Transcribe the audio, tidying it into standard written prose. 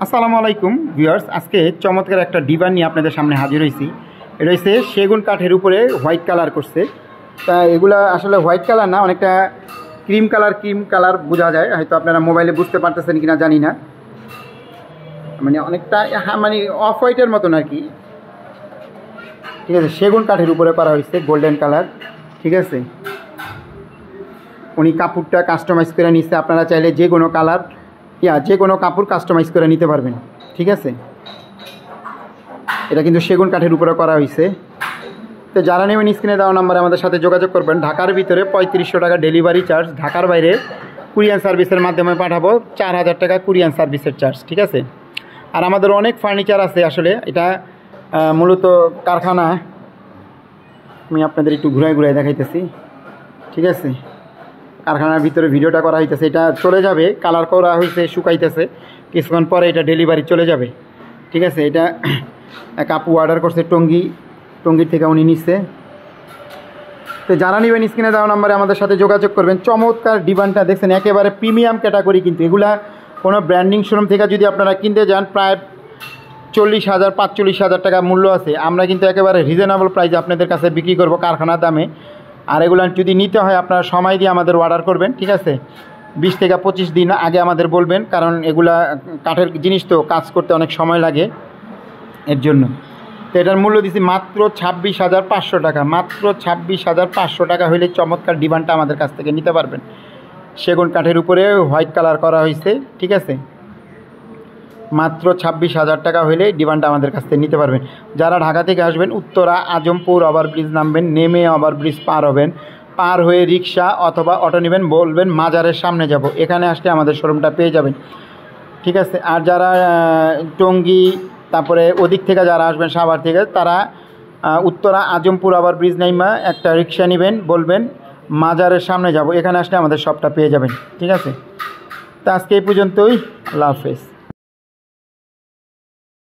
আসসালামু আলাইকুম ভিউয়ার্স, আজকে চমৎকার একটা ডিভান নিয়ে আপনাদের সামনে হাজির হয়েছি। এটা হচ্ছে সেগুন কাঠের উপরে হোয়াইট কালার করছে। তা এগুলা আসলে হোয়াইট কালার না, অনেকটা ক্রিম কালার বোঝা যায়, হয়তো আপনারা মোবাইলে বুঝতে পারতেছেন কিনা জানি না, মানে অনেকটা মানে অফ হোয়াইটের মতন আর কি। ঠিক আছে, সেগুন কাঠের উপরে করা হয়েছে গোল্ডেন কালার। ঠিক আছে, উনি কাপড়টা কাস্টমাইজ করে নিচ্ছে, আপনারা চাইলে যে কোনো কালার যে কোনো কাপড় কাস্টমাইজ করে নিতে পারবেন। ঠিক আছে, এটা কিন্তু সেগুন কাঠের উপরে করা হয়েছে। তো যারা নেবেন স্ক্রিনে দেওয়া নাম্বারে আমাদের সাথে যোগাযোগ করবেন। ঢাকার ভিতরে 3500 টাকা ডেলিভারি চার্জ, ঢাকার বাইরে কুরিয়ান সার্ভিসের মাধ্যমে পাঠাবো 4000 টাকা কুরিয়ান সার্ভিসের চার্জ। ঠিক আছে, আর আমাদের অনেক ফার্নিচার আছে। আসলে এটা মূলত কারখানা, আমি আপনাদের একটু ঘুরায় দেখাইতেছি। ঠিক আছে, কারখানার ভিতরে ভিডিওটা করা হইতেছে, এটা চলে যাবে, কালার করা হয়েছে, শুকাইতেছে, কিছুক্ষণ পরে এটা ডেলিভারি চলে যাবে। ঠিক আছে, এটা এক আপু অর্ডার করছে, টঙ্গির থেকে উনি নিচ্ছে। তো যারা নেবেন স্ক্রিনে দেওয়া নাম্বারে আমাদের সাথে যোগাযোগ করবেন। চমৎকার ডিভানটা দেখছেন, একেবারে প্রিমিয়াম ক্যাটাগরি, কিন্তু এগুলা কোনো ব্র্যান্ডিং শোরুম থেকে যদি আপনারা কিনতে যান প্রায় 40,000-45,000 টাকা মূল্য আছে। আমরা কিন্তু একেবারে রিজনেবল প্রাইসে আপনাদের কাছে বিক্রি করব কারখানার দামে। আর এগুলো যদি নিতে হয় আপনারা সময় দিয়ে আমাদের অর্ডার করবেন। ঠিক আছে, 20 থেকে 25 দিন আগে আমাদের বলবেন, কারণ এগুলা কাঠের জিনিস তো কাজ করতে অনেক সময় লাগে, এর জন্য। তো এটার মূল্য দিচ্ছি মাত্র 26,500 টাকা। মাত্র 26,500 টাকা হইলে চমৎকার ডিভানটা আমাদের কাছ থেকে নিতে পারবেন। সেগুন কাঠের উপরে হোয়াইট কালার করা হয়েছে। ঠিক আছে, মাত্র 26,000 টাকা হইলে ডিভানটা আমাদের কাছ থেকে নিতে পারবেন। যারা ঢাকা থেকে আসবেন উত্তরা আজমপুর ওভারব্রিজ নামবেন, নেমে ওভারব্রিজ পার হবেন, পার হয়ে রিক্সা অথবা অটো নেবেন, বলবেন মাজারের সামনে যাব, এখানে আসলে আমাদের শোরুমটা পেয়ে যাবেন। ঠিক আছে, আর যারা টঙ্গী তারপরে ওদিক থেকে যারা আসবেন সাভার থেকে, তারা উত্তরা আজমপুর ওভারব্রিজ নাইমা একটা রিক্সা নেবেন, বলবেন মাজারের সামনে যাব, এখানে আসলে আমাদের শপটা পেয়ে যাবেন। ঠিক আছে, তো আজকে এই পর্যন্তই, আল্লাহ হাফেজ।